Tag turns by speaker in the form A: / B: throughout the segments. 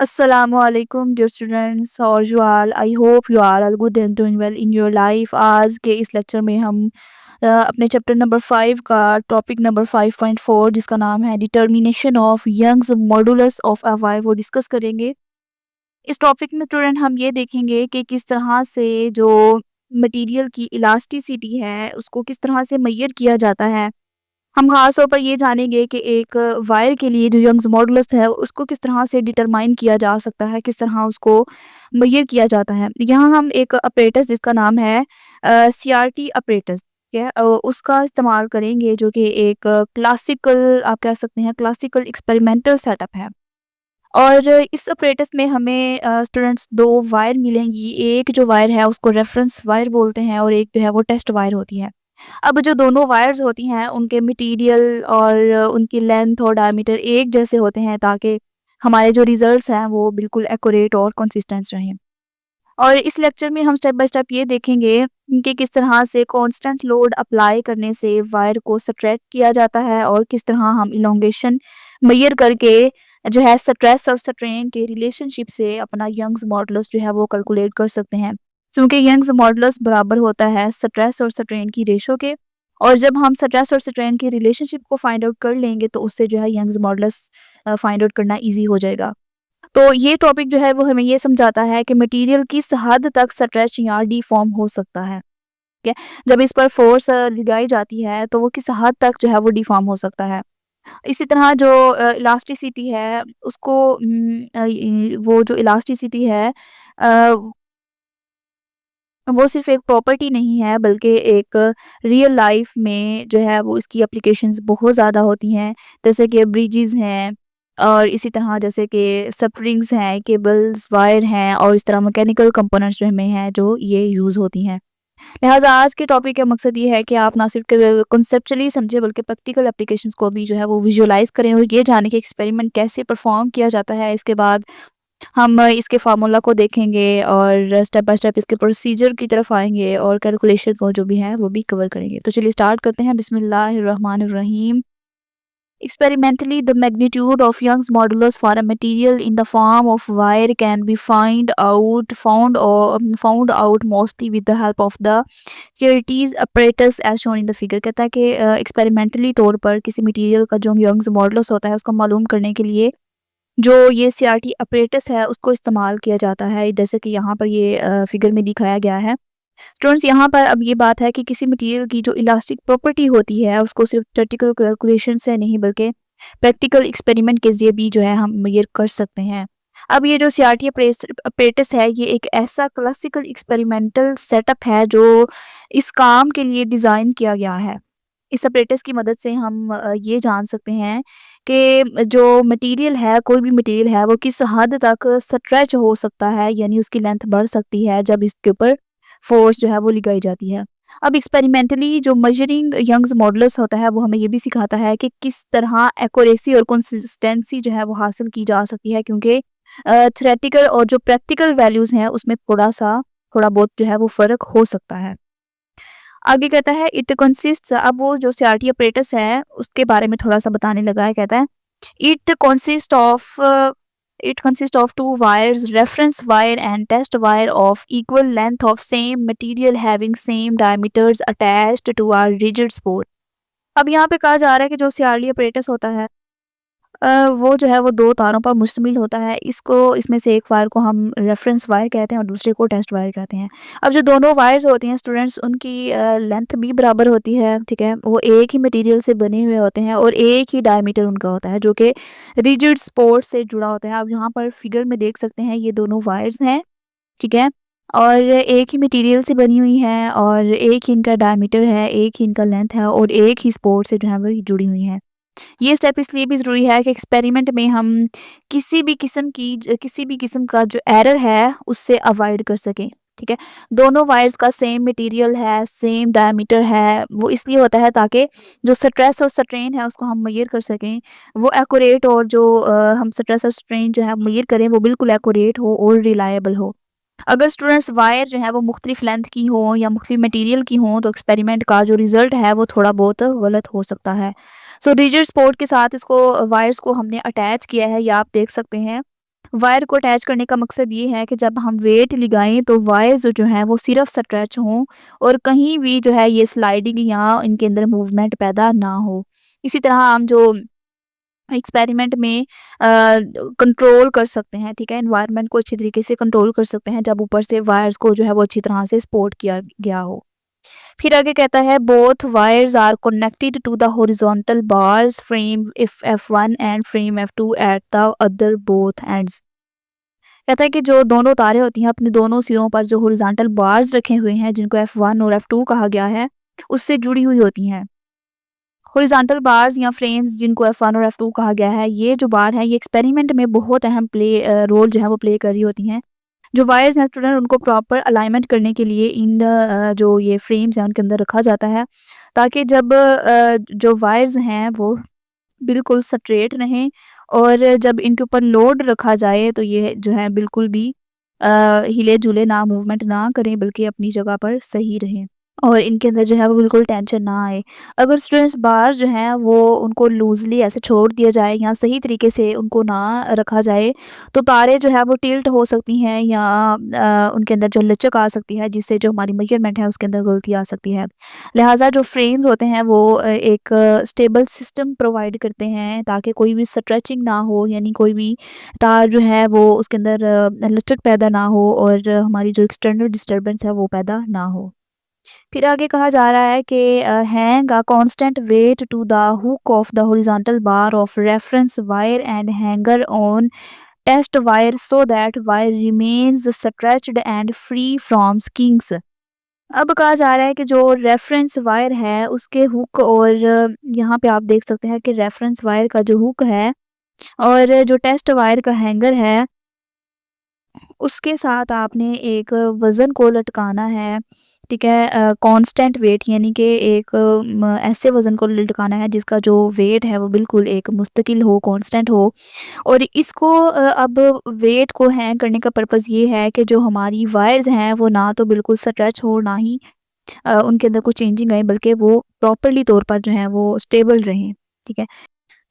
A: Assalamualaikum dear students और you all I hope you are all good and doing well in your life। आज के इस lecture में हम अपने चैप्टर नंबर 5 का टॉपिक नंबर 5.4 जिसका नाम है determination of Young's modulus of a wire वो डिस्कस करेंगे। इस टॉपिक में स्टूडेंट हम ये देखेंगे कि किस तरह से जो मटेरियल की इलास्टिसिटी है उसको किस तरह से मेजर किया जाता है। हम ख़ास तौर पर ये जानेंगे कि एक वायर के लिए जो यंग्स मॉडुलस है उसको किस तरह से डिटरमाइन किया जा सकता है, किस तरह उसको मेजर किया जाता है। यहाँ हम एक अपरेटस जिसका नाम है सीआरटी अपरेटस, ठीक है, उसका इस्तेमाल करेंगे जो कि एक क्लासिकल आप कह सकते हैं क्लासिकल एक्सपेरिमेंटल सेटअप है। और इस अपरेटस में हमें स्टूडेंट्स 2 वायर मिलेंगी। एक जो वायर है उसको रेफरेंस वायर बोलते हैं और एक जो है वो टेस्ट वायर होती है। अब जो दोनों वायर्स होती हैं उनके मटेरियल और उनकी लेंथ और डायमीटर एक जैसे होते हैं ताकि हमारे जो रिजल्ट्स हैं वो बिल्कुल एक्यूरेट और कंसिस्टेंट रहें। और इस लेक्चर में हम स्टेप बाय स्टेप ये देखेंगे कि किस तरह से कांस्टेंट लोड अप्लाई करने से वायर को सब्ट्रैक्ट किया जाता है और किस तरह हम इलोंगेशन मेजर करके जो है स्ट्रेस और स्ट्रेन के रिलेशनशिप से अपना यंग्स मॉडुलस जो है वो कैलकुलेट कर सकते हैं। चूँकि यंग्स मॉडुलस बराबर होता है स्ट्रेस और स्ट्रेन की रेशो के, और जब हम स्ट्रेस और स्ट्रेन की रिलेशनशिप को फाइंड आउट कर लेंगे तो उससे जो है यंग्स मॉडुलस फाइंड आउट करना ईज़ी हो जाएगा। तो ये टॉपिक जो है वो हमें ये समझाता है कि मटेरियल किस हद तक स्ट्रेच या डिफ़ॉर्म हो सकता है, ठीक है? जब इस पर फ़ोर्स लगाई जाती है तो वो किस हद तक जो है वो डिफ़ॉर्म हो सकता है। इसी तरह जो इलास्टिसिटी है उसको वो जो इलास्टिसिटी है अ, वो सिर्फ़ एक प्रॉपर्टी नहीं है बल्कि एक रियल लाइफ़ में जो है वो इसकी एप्लीकेशंस बहुत ज़्यादा होती हैं। जैसे कि ब्रिजेज़ हैं और इसी तरह जैसे कि स्प्रिंग्स हैं, केबल्स, वायर हैं और इस तरह मैकेनिकल कंपोनेंट्स जो हमें हैं जो ये यूज़ होती हैं। लिहाज़ा आज के टॉपिक का मकसद ये है कि आप ना सिर्फ़ कॉन्सेप्चुअली समझें बल्कि प्रैक्टिकल एप्लीकेशंस को भी जो है वो विजुअलाइज़ करें और ये जानें कि एक्सपेरिमेंट कैसे परफ़ॉर्म किया जाता है। इसके बाद हम इसके फ़ॉर्मूला को देखेंगे और स्टेप बाय स्टेप इसके प्रोसीजर की तरफ आएँगे और कैलकुलेशन को जो भी है वो भी कवर करेंगे। तो चलिए स्टार्ट करते हैं। बिस्मिल्लाहिर्रहमानिर्रहीम। Experimentally, the magnitude of Young's modulus for a material in the form of wire can be found out mostly with the help of the Curtis apparatus as shown in the figure। कहता है कि experimentally तौर पर किसी material का जो Young's modulus होता है उसको मालूम करने के लिए जो ये सीआरटी अपरेटस है उसको इस्तेमाल किया जाता है, जैसे कि यहाँ पर ये फिगर में दिखाया गया है। स्टूडेंट्स यहाँ पर अब ये बात है कि किसी मटेरियल की जो इलास्टिक प्रॉपर्टी होती है उसको सिर्फ थ्योरेटिकल कैलकुलेशन से नहीं बल्कि प्रैक्टिकल एक्सपेरिमेंट के ज़रिए भी जो है हम मेजर कर सकते हैं। अब ये जो सीआरटी अपरेटस है ये एक ऐसा क्लासिकल एक्सपेरिमेंटल सेटअप है जो इस काम के लिए डिज़ाइन किया गया है। इस अपरेटस की मदद से हम ये जान सकते हैं कि जो मटेरियल है, कोई भी मटेरियल है वो किस हद तक स्ट्रेच हो सकता है, यानी उसकी लेंथ बढ़ सकती है जब इसके ऊपर फ़ोर्स जो है वो लगाई जाती है। अब एक्सपेरिमेंटली जो मेजरिंग यंग्स मॉडुलस होता है वो हमें ये भी सिखाता है कि किस तरह एक्यूरेसी और कंसिस्टेंसी जो है वो हासिल की जा सकती है, क्योंकि थ्योरेटिकल और जो प्रैक्टिकल वैल्यूज़ हैं उसमें थोड़ा बहुत जो है वो फ़र्क हो सकता है। आगे कहता है इट कंसिस्ट्स, अब वो जो सीआरटी अपरेटस है उसके बारे में थोड़ा-सा बताने लगा है। कहता है it consist of two wires, reference wire and test wire of equal length of same material having same diameters attached to a rigid support। अब यहाँ पे कहा जा रहा है कि जो सीआरटी अपरेटस होता है वो जो है वो 2 तारों पर मुश्तमिल होता है। इसमें से एक वायर को हम रेफरेंस वायर कहते हैं और दूसरे को टेस्ट वायर कहते हैं। अब जो दोनों वायर्स होती हैं स्टूडेंट्स उनकी लेंथ भी बराबर होती है, ठीक है? वो एक ही मटेरियल से बने हुए होते हैं और एक ही डायमीटर उनका होता है जो कि रिजिड सपोर्ट से जुड़ा होता है। आप यहाँ पर फिगर में देख सकते हैं ये दोनों वायर्स हैं, ठीक है? और एक ही मटेरियल से बनी हुई हैं और एक ही इनका डायमीटर है, एक ही इनका लेंथ है और एक ही सपोर्ट से जो है वो जुड़ी हुई हैं। ये स्टेप इसलिए भी ज़रूरी है कि एक्सपेरिमेंट में हम किसी भी किस्म का जो एरर है उससे अवॉइड कर सकें, ठीक है? दोनों वायर्स का सेम मटेरियल है, सेम डायमीटर है, वो इसलिए होता है ताकि जो स्ट्रेस और स्ट्रेन है उसको हम मेजर कर सकें, वो एक्यूरेट, और जो हम स्ट्रेस और स्ट्रेन जो है मेजर करें वो बिल्कुल एक्यूरेट हो और रिलायबल हो। अगर स्टूडेंट्स वायर जो है वो मुख्तलिफ लेंथ की हों या मुख्तलिफ मटेरियल की हों तो एक्सपेरिमेंट का जो रिज़ल्ट है वो थोड़ा बहुत गलत हो सकता है। सो रिजिड सपोर्ट के साथ इसको वायर्स को हमने अटैच किया है, या आप देख सकते हैं वायर को अटैच करने का मकसद ये है कि जब हम वेट लगाएँ तो वायर्स जो हैं वो सिर्फ़ स्ट्रेच हों और कहीं भी जो है ये स्लाइडिंग या इनके अंदर मूवमेंट पैदा ना हो। इसी तरह हम जो एक्सपेरिमेंट में कंट्रोल कर सकते हैं, ठीक है? एनवायरनमेंट को अच्छी तरीके से कंट्रोल कर सकते हैं जब ऊपर से वायर्स को जो है वो अच्छी तरह से सपोर्ट किया गया हो। फिर आगे कहता है both wires are connected to the horizontal bars frame if F1 and frame F2 at the other both ends. कहता है कि जो दोनों तारें होती हैं अपने दोनों सिरों पर जो हॉरिजॉन्टल बार्स रखे हुए हैं जिनको F1 और F2 कहा गया है, उससे जुड़ी हुई होती हैं। हॉरिजॉन्टल बार्स या फ्रेम्स जिनको F1 और F2 कहा गया है, ये जो बार है ये एक्सपेरिमेंट में बहुत अहम रोल जो है वो प्ले कर रही होती हैं। जो वायर्स हैं स्टूडेंट उनको प्रॉपर अलाइनमेंट करने के लिए इन जो ये फ्रेम्स हैं उनके अंदर रखा जाता है ताकि जब जो वायर्स हैं वो बिल्कुल स्ट्रेट रहें और जब इनके ऊपर लोड रखा जाए तो ये जो है बिल्कुल भी हिले-जुले ना मूवमेंट ना करें बल्कि अपनी जगह पर सही रहें। और इनके अंदर जो है वो बिल्कुल टेंशन ना आए। अगर स्टूडेंट्स बाहर जो हैं वो उनको लूज़ली ऐसे छोड़ दिया जाए या सही तरीके से उनको ना रखा जाए, तो तारें जो है वो टिल्ट हो सकती हैं या उनके अंदर जो लचक आ सकती है जिससे जो हमारी मेजरमेंट है उसके अंदर गलती आ सकती है। लिहाज़ा जो फ्रेम्स होते हैं वो एक स्टेबल सिस्टम प्रोवाइड करते हैं ताकि कोई भी स्ट्रेचिंग ना हो यानी कोई भी तार जो है वो उसके अंदर लचक पैदा ना हो और हमारी जो एक्सटर्नल डिस्टर्बेंस है वो पैदा ना हो। फिर आगे कहा जा रहा है कि hang a constant weight to the hook of the horizontal bar of reference wire and hanger on test wire so that wire remains stretched and free from kinks. अब कहा जा रहा है कि जो रेफरेंस वायर है उसके हुक और यहाँ पे आप देख सकते हैं कि रेफरेंस वायर का जो हुक है और जो टेस्ट वायर का हैंगर है उसके साथ आपने एक वज़न को लटकाना है, ठीक है? कांस्टेंट वेट यानी कि एक ऐसे वज़न को लटकाना है जिसका जो वेट है वो बिल्कुल एक मुस्तकिल हो, कांस्टेंट हो और इसको अब वेट को हैंग करने का पर्पज़ ये है कि जो हमारी वायर्स हैं वो ना तो बिल्कुल स्ट्रेच हो, ना ही उनके अंदर कुछ चेंजिंग आए बल्कि वो प्रॉपरली तौर पर जो है वो स्टेबल रहें, ठीक है?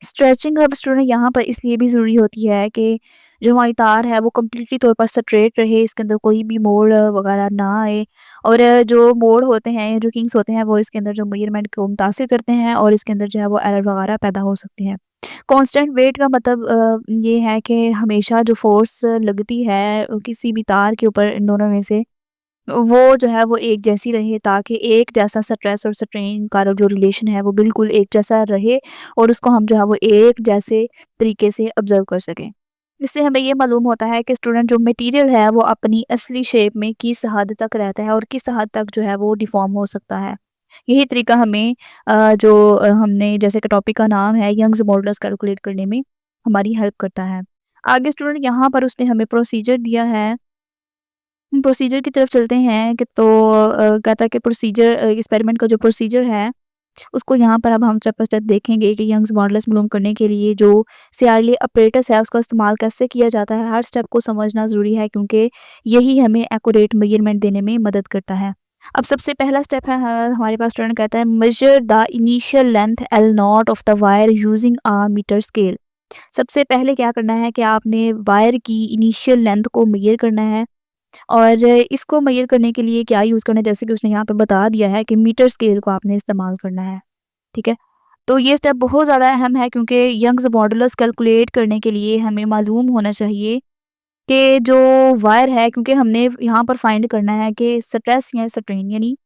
A: स्ट्रेचिंग अब स्टूडेंट यहाँ पर इसलिए भी ज़रूरी होती है कि जो हमारी तार है वो कंप्लीटली तौर पर स्ट्रेट रहे, इसके अंदर कोई भी मोड़ वगैरह ना आए और जो मोड़ होते हैं, जो किंक्स होते हैं वो इसके अंदर जो मेजरमेंट को मुतासिर करते हैं और इसके अंदर जो है वो एरर वगैरह पैदा हो सकते हैं। कांस्टेंट वेट का मतलब ये है कि हमेशा जो फ़ोर्स लगती है किसी भी तार के ऊपर इन दोनों में से वो जो है वो एक जैसी रहे ताकि एक जैसा स्ट्रेस और स्ट्रेन का जो रिलेशन है वो बिल्कुल एक जैसा रहे और उसको हम जो है वो एक जैसे तरीके से ऑब्ज़र्व कर सकें। इससे हमें ये मालूम होता है कि स्टूडेंट जो मटेरियल है वो अपनी असली शेप में किस हद तक रहता है और किस हद तक जो है वो डिफ़ॉर्म हो सकता है। यही तरीका हमें हमने जैसे कि टॉपिक का नाम है यंग्स मॉडुलस कैलकुलेट करने में हमारी हेल्प करता है। आगे स्टूडेंट यहाँ पर उसने हमें प्रोसीजर दिया है। हम प्रोसीजर की तरफ चलते हैं कि तो कहता है कि एक्सपेरिमेंट का जो प्रोसीजर है, उसको यहाँ पर अब हम स्टेप बाय स्टेप देखेंगे कि यंग्स मॉडुलस मालूम करने के लिए जो सीआरली अपरेटस है, उसका इस्तेमाल कैसे किया जाता है। हर स्टेप को समझना ज़रूरी है क्योंकि यही हमें एक्यूरेट मेजरमेंट देने में मदद करता है। अब सबसे पहला स्टेप है हमारे पास स्टूडेंट कहता है measure the initial length L naught of the wire using a metre scale. सबसे पहले क्या करना है कि आपने वायर की इनिशियल लेंथ को मेज़र करना है और इसको मेज़र करने के लिए क्या यूज़ करना है जैसे कि उसने यहाँ पे बता दिया है कि मीटर स्केल को आपने इस्तेमाल करना है, ठीक है? तो ये स्टेप बहुत ज़्यादा अहम है क्योंकि यंग्स मॉडुलस कैलकुलेट करने के लिए हमें मालूम होना चाहिए कि जो वायर है क्योंकि हमने यहाँ पर फाइंड करना है कि स्ट्रेस या स्ट्रेन यानी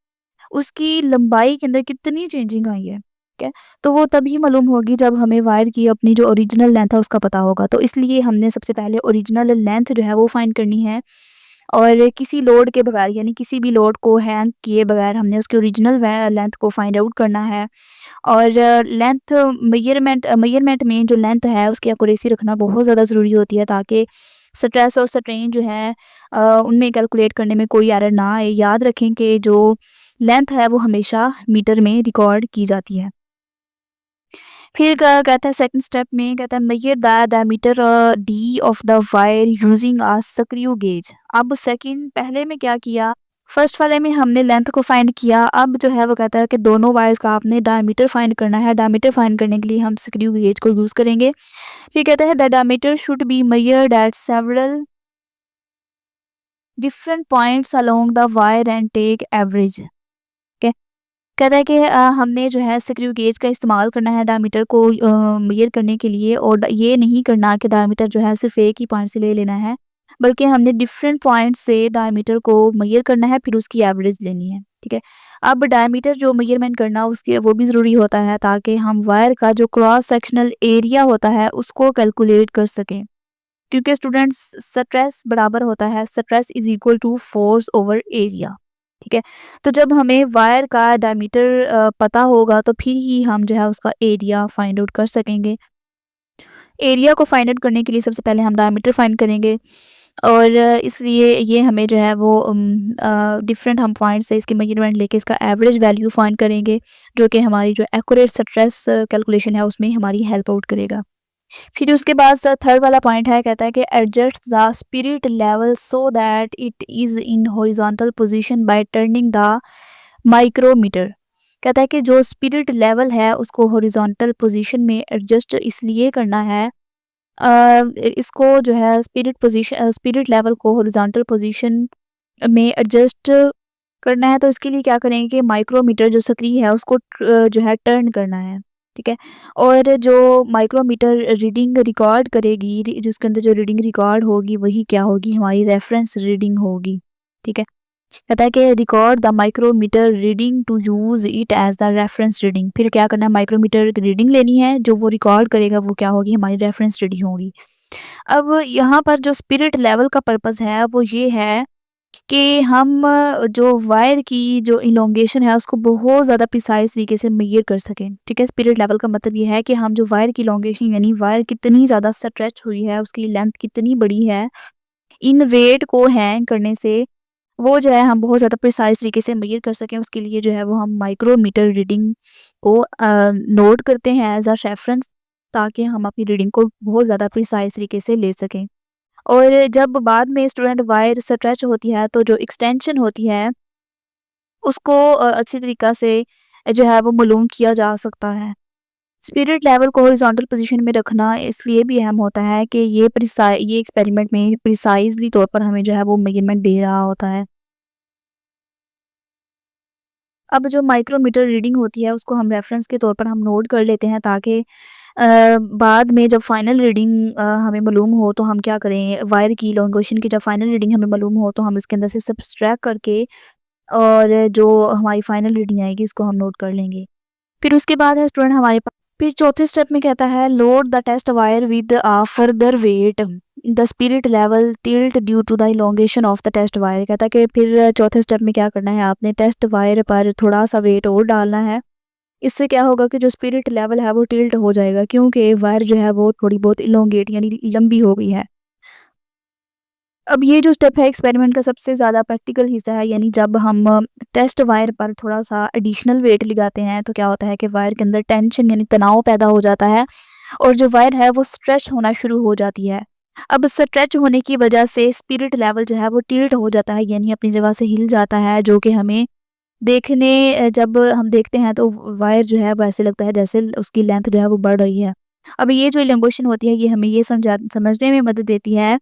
A: उसकी लंबाई के अंदर कितनी चेंजिंग आई है, ठीक है? तो वो तभी मालूम होगी जब हमें वायर की अपनी जो ओरिजिनल लेंथ है उसका पता होगा। तो इसलिए हमने सबसे पहले ओरिजिनल लेंथ जो है वो फाइंड करनी है और किसी लोड के बगैर यानी किसी भी लोड को हैंग किए बगैर हमने उसकी ओरिजिनल लेंथ को फाइंड आउट करना है और लेंथ मेजरमेंट में जो लेंथ है उसकी एक्यूरेसी रखना बहुत ज़्यादा ज़रूरी होती है ताकि स्ट्रेस और स्ट्रेन जो है उनमें कैलकुलेट करने में कोई एरर ना आए। याद रखें कि जो लेंथ है वो हमेशा मीटर में रिकॉर्ड की जाती है। फिर कहता है सेकंड स्टेप में कहता है measure the diameter D of the wire using a screw gauge. अब सेकंड पहले में क्या किया फर्स्ट वाले में हमने लेंथ को फाइंड किया, अब जो है वो कहता है कि दोनों वायर्स का आपने डायमीटर फाइंड करना है। डायमीटर फाइंड करने के लिए हम स्क्रू गेज को यूज़ करेंगे। फिर कहता है the diameter should be measured at several different points along the wire and take average. ठीक है, कहता है कि हमने जो है स्क्रू गेज का इस्तेमाल करना है डायमीटर को मेजर करने के लिए, और ये नहीं करना कि डायमीटर जो है सिर्फ एक ही पॉइंट से ले लेना है, बल्कि हमने डिफरेंट पॉइंट से डायमीटर को मेजर करना है, फिर उसकी एवरेज लेनी है। ठीक है, अब डायमीटर जो मेजरमेंट करना उसके वो भी ज़रूरी होता है ताकि हम वायर का जो क्रॉस सेक्शनल एरिया होता है उसको कैलकुलेट कर सकें, क्योंकि स्टूडेंट्स स्ट्रेस बराबर होता है, stress is equal to force over area. ठीक है, तो जब हमें वायर का डायमीटर पता होगा तो फिर ही हम जो है उसका एरिया फाइंड आउट कर सकेंगे। एरिया को फाइंड आउट करने के लिए सबसे पहले हम डायमीटर फाइंड करेंगे, और इसलिए ये हमें जो है वो डिफरेंट हम पॉइंट से इसकी मेजरमेंट लेके इसका एवरेज वैल्यू फाइंड करेंगे, जो कि हमारी जो एक्यूरेट स्ट्रेस कैलकुलेशन है उसमें हमारी हेल्प आउट करेगा। फिर उसके बाद थर्ड वाला पॉइंट है, कहता है कि adjust the spirit level so that it is in horizontal position by turning the micrometer. कहता है कि जो स्पिरिट लेवल है उसको हॉरिजॉन्टल पोजीशन में एडजस्ट इसलिए करना है, इसको जो है स्पिरिट लेवल को हॉरिजॉन्टल पोजीशन में एडजस्ट करना है, तो इसके लिए क्या करेंगे कि माइक्रोमीटर जो सक्रिय है उसको जो है टर्न करना है। ठीक है, और जो माइक्रोमीटर रीडिंग रिकॉर्ड करेगी, जिसके अंदर जो रीडिंग रिकॉर्ड होगी वही क्या होगी, हमारी रेफरेंस रीडिंग होगी। ठीक है, कहता है कि record the micrometer reading to use it as the reference reading. फिर क्या करना है, माइक्रोमीटर की रीडिंग लेनी है, जो वो रिकॉर्ड करेगा वो क्या होगी, हमारी रेफरेंस रीडिंग होगी। अब यहाँ पर जो स्पिरिट लेवल का पर्पस है वो ये है कि हम जो वायर की जो इलोंगेशन है उसको बहुत ज़्यादा प्रिसाइज तरीके से मेजर कर सकें। ठीक है, स्पिरिट लेवल का मतलब ये है कि हम जो वायर की इलोंगेशन यानी वायर कितनी ज़्यादा स्ट्रेच हुई है, उसकी लेंथ कितनी बड़ी है, इन वेट को हैंग करने से वो जो है हम बहुत ज़्यादा प्रिसाइज तरीके से मेजर कर सकें। उसके लिए जो है वो हम माइक्रोमीटर रीडिंग को नोट करते हैं एज अ रेफरेंस, ताकि हम अपनी रीडिंग को बहुत ज़्यादा प्रिसाइज तरीके से ले सकें। और जब बाद में स्टूडेंट वायर स्ट्रेच होती है तो जो एक्सटेंशन होती है उसको अच्छी तरीक़ा से जो है वो मालूम किया जा सकता है। स्पिरिट लेवल को हॉरिजॉन्टल पोजीशन में रखना इसलिए भी अहम होता है कि ये एक्सपेरिमेंट में प्रिसाइज़ली तौर पर हमें जो है वो मेजरमेंट दे रहा होता है। अब जो माइक्रोमीटर रीडिंग होती है उसको हम रेफरेंस के तौर पर हम नोट कर लेते हैं, ताकि बाद में जब फाइनल रीडिंग हमें मालूम हो तो हम क्या करें, वायर की इलोंगेशन की जब फाइनल रीडिंग हमें मालूम हो तो हम इसके अंदर से सब्सट्रैक्ट करके और जो हमारी फाइनल रीडिंग आएगी इसको हम नोट कर लेंगे। फिर उसके बाद है स्टूडेंट हमारे पास, फिर चौथे स्टेप में कहता है load the test wire with a further weight the spirit level tilt due to the elongation of the test wire. कहता है कि फिर चौथे स्टेप में क्या करना है, आपने टेस्ट वायर पर थोड़ा सा वेट और डालना है। इससे क्या होगा कि जो स्पिरिट लेवल है वो टिल्ट हो जाएगा, क्योंकि वायर जो है वो थोड़ी बहुत इलोंगेट यानी लंबी हो गई है। अब ये जो स्टेप है एक्सपेरिमेंट का सबसे ज़्यादा प्रैक्टिकल हिस्सा है, यानी जब हम टेस्ट वायर पर थोड़ा-सा एडिशनल वेट लगाते हैं तो क्या होता है कि वायर के अंदर टेंशन यानी तनाव पैदा हो जाता है, और जो वायर है वो स्ट्रेच होना शुरू हो जाती है। अब स्ट्रेच होने की वजह से स्पिरिट लेवल जो है वो टिल्ट हो जाता है, यानी अपनी जगह से हिल जाता है, जो कि हमें जब हम देखते हैं तो वायर जो है वो ऐसे लगता है जैसे उसकी लेंथ जो है वो बढ़ रही है। अब ये जो इलॉन्गेशन होती है ये हमें ये समझने में मदद देती है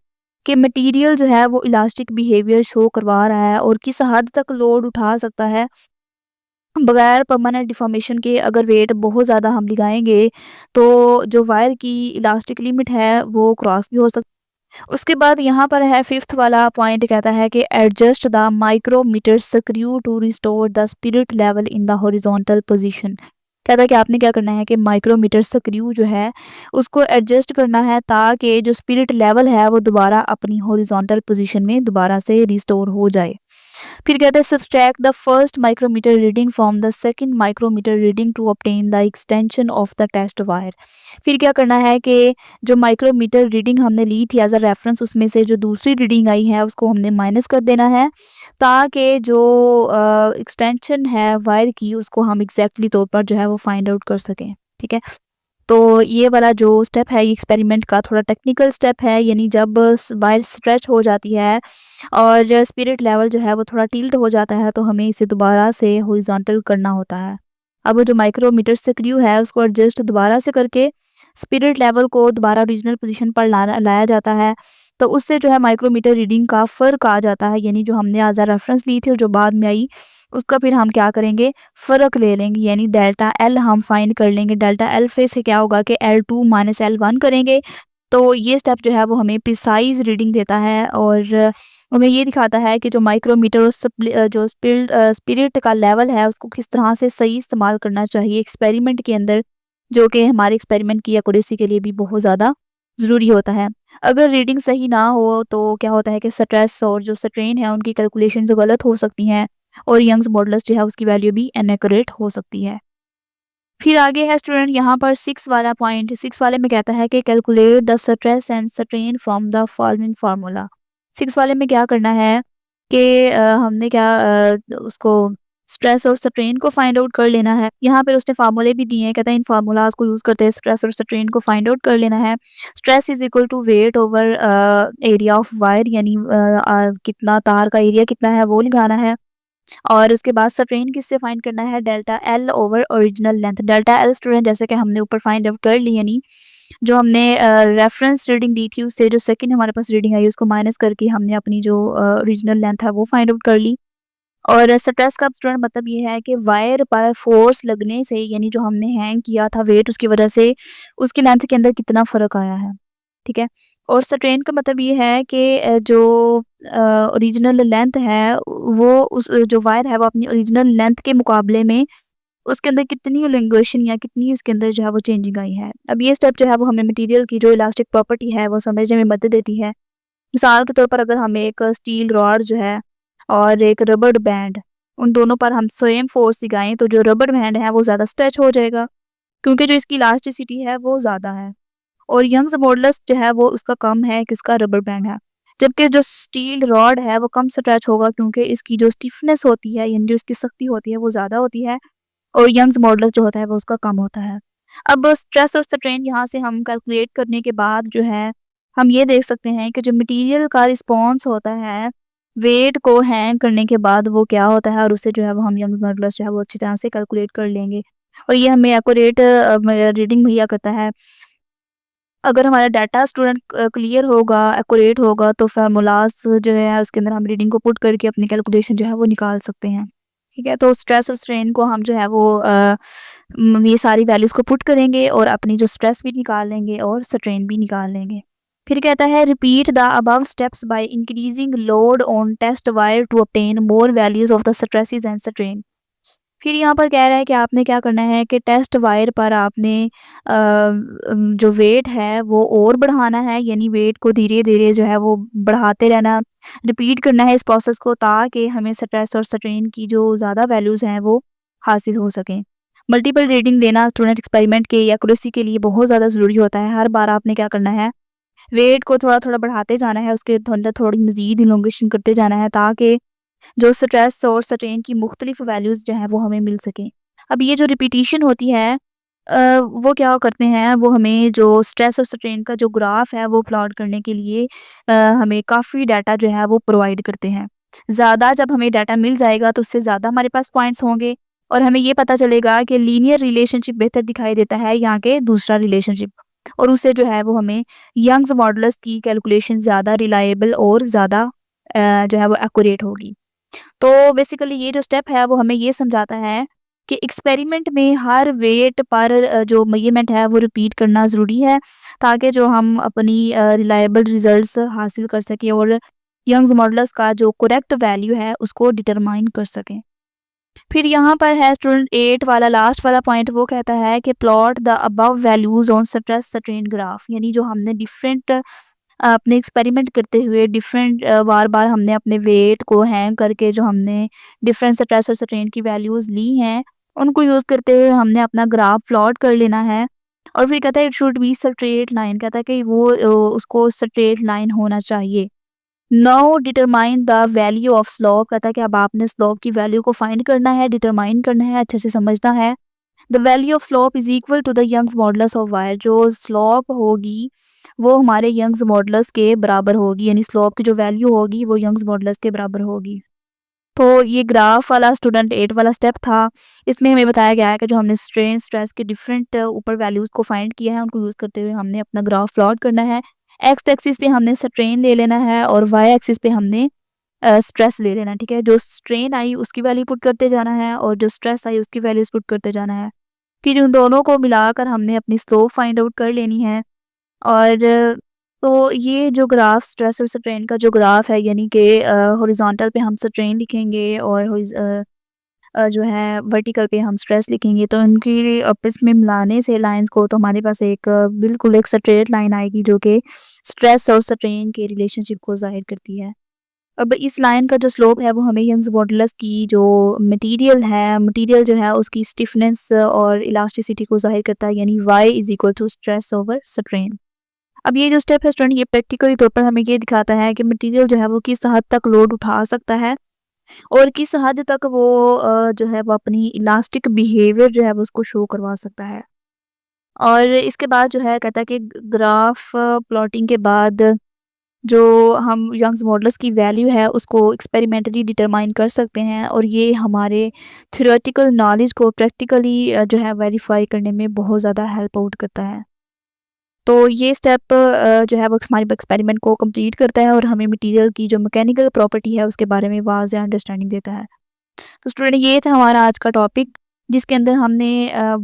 A: कि मटेरियल जो है वो इलास्टिक बिहेवियर शो करवा रहा है और किस हद तक लोड उठा सकता है बगैर परमानेंट डिफॉर्मेशन के। अगर वेट बहुत ज़्यादा हम लगाएंगे तो जो वायर की इलास्टिक लिमिट है वो क्रॉस भी हो सकती है। उसके बाद यहाँ पर है फिफ्थ वाला पॉइंट, कहता है कि adjust the micrometer screw to restore the spirit level in the horizontal position. कहता है कि आपने क्या करना है कि माइक्रोमीटर स्क्रू जो है उसको एडजस्ट करना है, ताकि जो स्पिरिट लेवल है वो दोबारा अपनी हॉरिजॉन्टल पोजीशन में दोबारा से रिस्टोर हो जाए। फिर कहते हैं subtract the first micrometer reading from the second micrometer reading to obtain the extension of the test wire. फिर क्या करना है कि जो माइक्रोमीटर रीडिंग हमने ली थी एज अ रेफरेंस, उसमें से जो दूसरी रीडिंग आई है उसको हमने माइनस कर देना है, ताकि जो एक्सटेंशन है वायर की उसको हम एग्जैक्टली तौर पर जो है वो फाइंड आउट कर सकें। ठीक है, तो ये वाला जो स्टेप है ये एक्सपेरिमेंट का थोड़ा टेक्निकल स्टेप है, यानी जब वायर स्ट्रेच हो जाती है और स्पिरिट लेवल जो है वो थोड़ा टिल्ट हो जाता है तो हमें इसे दोबारा से हॉरिजॉन्टल करना होता है। अब वो जो माइक्रोमीटर स्क्रू है उसको एडजस्ट दोबारा से करके स्पिरिट लेवल को दोबारा ओरिजिनल पोजीशन पर लाया जाता है। तो उससे जो है माइक्रोमीटर रीडिंग का फ़र्क आ जाता है, यानी जो हमने एज़ अ रेफरेंस ली थी और जो बाद में आई उसका फिर हम क्या करेंगे, फ़र्क ले लेंगे, यानी डेल्टा एल हम फाइंड कर लेंगे। डेल्टा एल फिर से क्या होगा कि L2 माइनस L1 करेंगे। तो ये स्टेप जो है वो हमें प्रिसाइज़ रीडिंग देता है और हमें ये दिखाता है कि जो माइक्रोमीटर और जो स्पिरिट का लेवल है उसको किस तरह से सही इस्तेमाल करना चाहिए एक्सपेरिमेंट के अंदर, जो कि हमारे एक्सपेरिमेंट की एक्यूरेसी के लिए भी बहुत ज़्यादा ज़रूरी होता है। अगर रीडिंग सही ना हो तो क्या होता है कि स्ट्रेस और जो स्ट्रेन है उनकी कैलकुलेशंस गलत हो सकती हैं और यंग्स मॉडुलस जो है उसकी वैल्यू भी इनएक्यूरेट हो सकती है। फिर आगे है स्टूडेंट यहाँ पर 6 वाला पॉइंट, 6 वाले में कहता है कि calculate the stress and strain from the following formula. 6 वाले में क्या करना है कि हमने क्या उसको स्ट्रेस और स्ट्रेन को फाइंड आउट कर लेना है। यहाँ पर उसने फार्मूले भी दिए हैं, कहता है इन फार्मूलाज को यूज़ करते हैं स्ट्रेस और स्ट्रेन को फाइंड आउट कर लेना है। Stress is equal to weight over area of wire, यानी कितना तार का एरिया कितना है वो निकालना है। और उसके बाद स्ट्रेन किससे फाइंड करना है, delta L over original length. Delta L student जैसे कि हमने ऊपर फाइंड आउट कर ली, यानी जो हमने रेफरेंस रीडिंग दी थी उससे जो सेकंड हमारे पास रीडिंग आई उसको माइनस करके हमने अपनी जो ओरिजिनल लेंथ है वो फाइंड आउट कर ली। और स्ट्रेस का स्टूडेंट मतलब ये है कि वायर पर फोर्स लगने से, यानी जो हमने हैंग किया था वेट उसकी वजह से उसकी लेंथ के अंदर कितना फ़र्क आया है, ठीक है। और स्ट्रेन का मतलब ये है कि जो ओरिजिनल लेंथ है वो उस जो वायर है वो अपनी ओरिजिनल लेंथ के मुकाबले में उसके अंदर कितनी एलोंगेशन या कितनी उसके अंदर जो है वो चेंजिंग आई है। अब ये स्टेप जो है वो हमें मटेरियल की जो इलास्टिक प्रॉपर्टी है वो समझने में मदद देती है। मिसाल के तौर पर अगर हम एक स्टील रॉड जो है और एक रबड़ बैंड, उन दोनों पर हम सेम फोर्स लगाएँ तो जो रबड़ बैंड है वो ज़्यादा स्ट्रेच हो जाएगा, क्योंकि जो इसकी इलास्टिसिटी है वो ज़्यादा है। और यंग्स मॉडुलस जो है वो उसका कम है, किसका, रबर बैंड है। जबकि जो स्टील रॉड है वो कम स्ट्रेच होगा क्योंकि इसकी जो स्टिफनेस होती है, यानी जो इसकी सख्ती होती है वो ज़्यादा होती है और यंग्स मॉडुलस जो होता है वो उसका कम होता है। अब स्ट्रेस और स्ट्रेन यहाँ से हम कैलकुलेट करने के बाद जो है हम ये देख सकते हैं कि जो मटेरियल का रिस्पॉन्स होता है वेट को हैंग करने के बाद वो क्या होता है और उससे जो है वो हम यंग्स मॉडुलस जो है वो अच्छी तरह से कैलकुलेट कर लेंगे और ये हमें एक्यूरेट रीडिंग मुहैया करता है। अगर हमारा डाटा स्टूडेंट क्लियर होगा, एक्यूरेट होगा तो फ़ॉर्मूलाज़ जो है उसके अंदर हम रीडिंग को पुट करके अपनी कैलकुलेशन जो है वो निकाल सकते हैं। ठीक है? तो स्ट्रेस और स्ट्रेन को हम जो है वो ये सारी वैल्यूज़ को पुट करेंगे और अपनी जो स्ट्रेस भी निकाल लेंगे और स्ट्रेन भी निकाल लेंगे। फिर कहता है repeat the above steps by increasing load on test wire to obtain more values of the stresses and strain. फिर यहाँ पर कह रहा है कि आपने क्या करना है कि टेस्ट वायर पर आपने जो वेट है वो और बढ़ाना है, यानी वेट को धीरे-धीरे जो है वो बढ़ाते रहना, रिपीट करना है इस प्रोसेस को ताकि हमें स्ट्रेस और स्ट्रेन की जो ज़्यादा वैल्यूज़ हैं वो हासिल हो सकें। मल्टीपल रीडिंग लेना स्टूडेंट एक्सपेरिमेंट के एक्यूरेसी के लिए बहुत ज़्यादा ज़रूरी होता है। हर बार आपने क्या करना है, वेट को थोड़ा-थोड़ा बढ़ाते जाना है, उसके अंदर थोड़ी मज़ीद इलॉन्गेशन करते जाना है ताकि जो स्ट्रेस और स्ट्रेन की मुख्तलिफ वैल्यूज़ जो हैं वो हमें मिल सकें। अब ये जो रिपीटिशन होती है वो क्या करते हैं, वो हमें जो स्ट्रेस और स्ट्रेन का जो ग्राफ है वो प्लॉट करने के लिए हमें काफ़ी डाटा जो है वो प्रोवाइड करते हैं। ज़्यादा जब हमें डाटा मिल जाएगा तो उससे ज़्यादा हमारे पास पॉइंट्स होंगे और हमें ये पता चलेगा कि लीनियर रिलेशनशिप बेहतर दिखाई देता है यहाँ के दूसरा रिलेशनशिप, और उससे जो है वो हमें यंग्स मॉडुलस की कैलकुलेशन ज़्यादा रिलाएबल और ज़्यादा जो है वो एक्यूरेट होगी। तो बेसिकली ये जो स्टेप है वो हमें ये समझाता है कि एक्सपेरिमेंट में हर वेट पर जो मेजरमेंट है वो रिपीट करना ज़रूरी है ताकि जो हम अपनी रिलायबल रिजल्ट्स हासिल कर सकें और यंग्स मॉडुलस का जो करेक्ट वैल्यू है उसको डिटरमाइन कर सकें। फिर यहाँ पर है स्टूडेंट 8 वाला लास्ट वाला पॉइंट, वो कहता है कि plot the above values on stress strain graph, यानी जो हमने डिफरेंट अपने एक्सपेरिमेंट करते हुए डिफरेंट बार-बार हमने अपने वेट को हैंग करके जो हमने डिफरेंट स्ट्रेस और स्ट्रेन की वैल्यूज़ ली हैं, उनको यूज़ करते हुए हमने अपना ग्राफ प्लॉट कर लेना है। और फिर कहता है it should be straight line, कहता है कि वो उसको स्ट्रेट लाइन होना चाहिए। Now determine the value of slope, कहता है कि अब आपने स्लोप की वैल्यू को फाइंड करना है, डिटरमाइन करना है, अच्छे से समझना है। The value of slope is equal to the Young's modulus of Y. जो स्लोप होगी वो हमारे यंग्स मॉडुलस के बराबर होगी, यानी स्लोप की जो वैल्यू होगी वो यंग्स मॉडुलस के बराबर होगी। तो ये ग्राफ वाला स्टूडेंट 8 वाला स्टेप था। इसमें हमें बताया गया है कि जो हमने स्ट्रेन स्ट्रेस के डिफरेंट ऊपर वैल्यूज़ को फाइंड किया है, उनको यूज़ करते हुए हमने अपना ग्राफ प्लॉट करना है। एक्स एक्सिस पे हमने स्ट्रेन ले लेना है और वाई एक्सिस पे हमने स्ट्रेस ले लेना है, ठीक है? जो स्ट्रेन आई उसकी वैल्यू पुट करते जाना है और जो स्ट्रेस आई उसकी वैल्यूज़ पुट करते जाना है। फिर उन दोनों को मिलाकर हमने अपनी स्लोप फाइंड आउट कर लेनी है। और तो ये जो ग्राफ स्ट्रेस और स्ट्रेन का जो ग्राफ है, यानी कि हॉरिजॉन्टल पे हम स्ट्रेन लिखेंगे और जो है वर्टिकल पे हम स्ट्रेस लिखेंगे, तो इनकी आपस में मिलाने से लाइंस को तो हमारे पास एक बिल्कुल एक स्ट्रेट लाइन आएगी जो कि स्ट्रेस और स्ट्रेन के रिलेशनशिप को ज़ाहिर करती है। अब इस लाइन का जो स्लोप है वो हमें यंग्स मॉडुलस की जो मटेरियल जो है उसकी स्टिफनेस और इलास्टिसिटी को ज़ाहिर करता है, यानी y is equal to stress over strain. अब ये जो स्टेप है स्टूडेंट, ये प्रैक्टिकली तौर पर हमें ये दिखाता है कि मटेरियल जो है वो किस हद तक लोड उठा सकता है और किस हद तक वो जो है वो अपनी इलास्टिक बिहेवियर जो है वो उसको शो करवा सकता है। और इसके बाद जो है कहता है कि ग्राफ प्लॉटिंग के बाद जो हम यंग्स मॉडुलस की वैल्यू है उसको एक्सपेरिमेंटली डिटरमाइन कर सकते हैं और ये हमारे थ्योरेटिकल नॉलेज को प्रैक्टिकली जो है वेरीफाई करने में बहुत ज़्यादा हेल्प आउट करता है। तो ये स्टेप जो है वो हमारे एक्सपेरिमेंट को कंप्लीट करता है और हमें मटेरियल की जो मैकेनिकल प्रॉपर्टी है उसके बारे में वाज़ेह अंडरस्टैंडिंग देता है। तो स्टूडेंट ये था हमारा आज का टॉपिक, जिसके अंदर हमने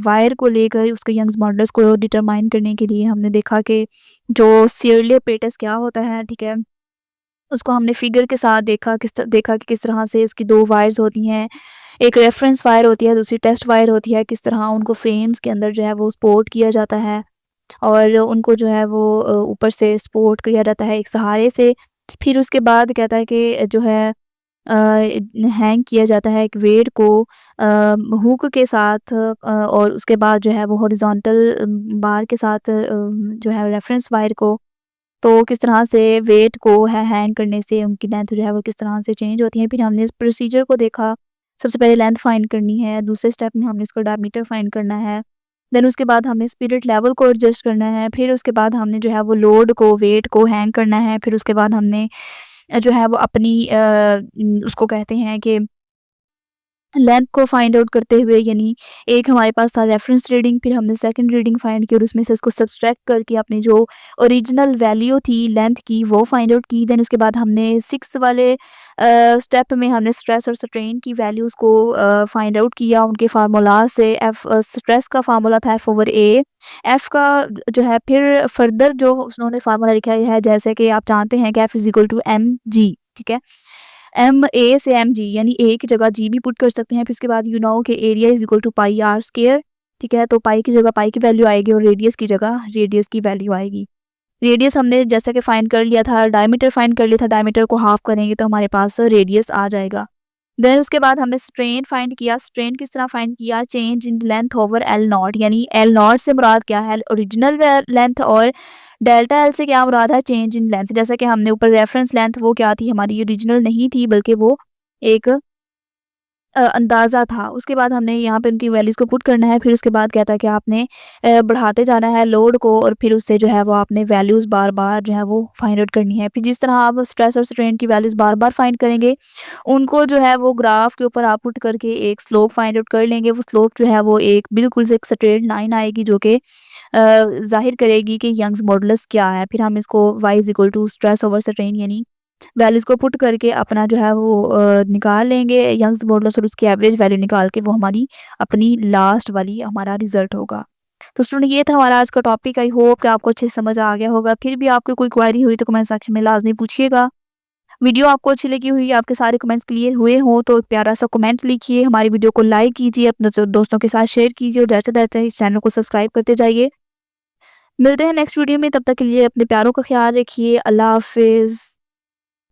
A: वायर को लेकर उसके यंग्स मॉडुलस को डिटरमाइन करने के लिए हमने देखा कि जो सीरियल एपेटस क्या होता है, ठीक है? उसको हमने फिगर के साथ देखा कि किस तरह से उसकी 2 वायर्स होती हैं। एक रेफरेंस वायर होती है, दूसरी टेस्ट वायर होती है। किस तरह उनको फ्रेम्स के अंदर जो है वो सपोर्ट किया जाता है और उनको जो है वो ऊपर से सपोर्ट किया जाता है एक सहारे से। फिर उसके बाद कहता है कि जो है हैंग किया जाता है एक वेट को हुक के साथ और उसके बाद जो है वो हॉरिजॉन्टल बार के साथ जो है रेफरेंस वायर को, तो किस तरह से वेट को है हैंग करने से उनकी लेंथ जो है वो किस तरह से चेंज होती है। फिर हमने इस प्रोसीजर को देखा। सबसे पहले लेंथ फाइंड करनी है, दूसरे स्टेप में हमने इसका डायमीटर फाइंड करना है। देन उसके बाद हमने स्पिरिट लेवल को एडजस्ट करना है। फिर उसके बाद हमने जो है वो लोड को, वेट को हैंग करना है। फिर उसके बाद हमने जो है वो अपनी उसको कहते हैं कि लेंथ को फाइंड आउट करते हुए, यानी एक हमारे पास था रेफरेंस रीडिंग, फिर हमने सेकंड रीडिंग फाइंड की और उसमें से इसको सब्सट्रैक्ट करके अपनी जो ओरिजिनल वैल्यू थी लेंथ की वो फाइंड आउट की। देन उसके बाद हमने 6 वाले स्टेप में हमने स्ट्रेस और स्ट्रेन की वैल्यूज़ को फाइंड आउट किया उनके फार्मूला से। स्ट्रेस का फार्मूला था F/A। एफ का जो है फिर फर्दर जो उन्होंने फार्मूला लिखा है, जैसे कि आप जानते हैं कि F=mg, ठीक है? MA से MG, यानी A की जगह G भी पुट कर सकते हैं। फिर उसके बाद यू नो कि area is equal to pi r square, ठीक है? तो पाई की जगह पाई की वैल्यू आएगी और रेडियस की जगह रेडियस की वैल्यू आएगी। रेडियस हमने जैसा कि फाइंड कर लिया था, डायमीटर फाइंड कर लिया था, डायमीटर को हाफ करेंगे तो हमारे पास रेडियस आ जाएगा। देन उसके बाद हमने स्ट्रेन फाइंड किया। स्ट्रेन किस तरह फाइंड किया? Change in length over L not, यानी एल नॉट से मुराद क्या है? ओरिजिनल लेंथ, और डेल्टा एल से क्या मुराद है? Change in length. जैसा कि हमने ऊपर रेफरेंस लेंथ वो क्या थी? हमारी ओरिजिनल नहीं थी बल्कि वो एक अंदाज़ा था। उसके बाद हमने यहाँ पे उनकी वैल्यूज़ को पुट करना है। फिर उसके बाद कहता है कि आपने बढ़ाते जाना है लोड को और फिर उससे जो है वो आपने वैल्यूज़ बार-बार जो है वो फाइंड आउट करनी है। फिर जिस तरह आप स्ट्रेस और स्ट्रेन की वैल्यूज़ बार-बार फाइंड करेंगे, उनको जो है वो ग्राफ के ऊपर आप पुट करके एक स्लोप फाइंड आउट कर लेंगे। वो स्लोप जो है वो एक बिल्कुल से एक स्ट्रेट लाइन आएगी जो कि ज़ाहिर करेगी कि यंग्स मॉडुलस क्या है। फिर हम इसको y स्ट्रेस ओवर स्ट्रेन यानी वैल्यूज़ को पुट करके अपना जो है वो निकाल लेंगे यंग्स मॉडुलस और उसकी एवरेज वैल्यू निकाल के वो हमारी अपनी लास्ट वाली हमारा रिज़ल्ट होगा। तो स्टूडेंट ये था हमारा आज का टॉपिक। आई होप कि आपको अच्छे से समझ आ गया होगा। फिर भी आपको कोई क्वेरी हुई तो कमेंट सेक्शन में लाज़मी पूछिएगा। वीडियो आपको अच्छी लगी हुई, आपके सारे कमेंट्स क्लियर हुए हों तो एक प्यारा सा कमेंट लिखिए, हमारी वीडियो को लाइक कीजिए, अपने दोस्तों के साथ शेयर कीजिए और रहते-रहते इस चैनल को सब्सक्राइब करते जाइए। मिलते हैं नेक्स्ट वीडियो में, तब तक के लिए अपने प्यारों का ख्याल रखिए। अल्लाह हाफ़िज़।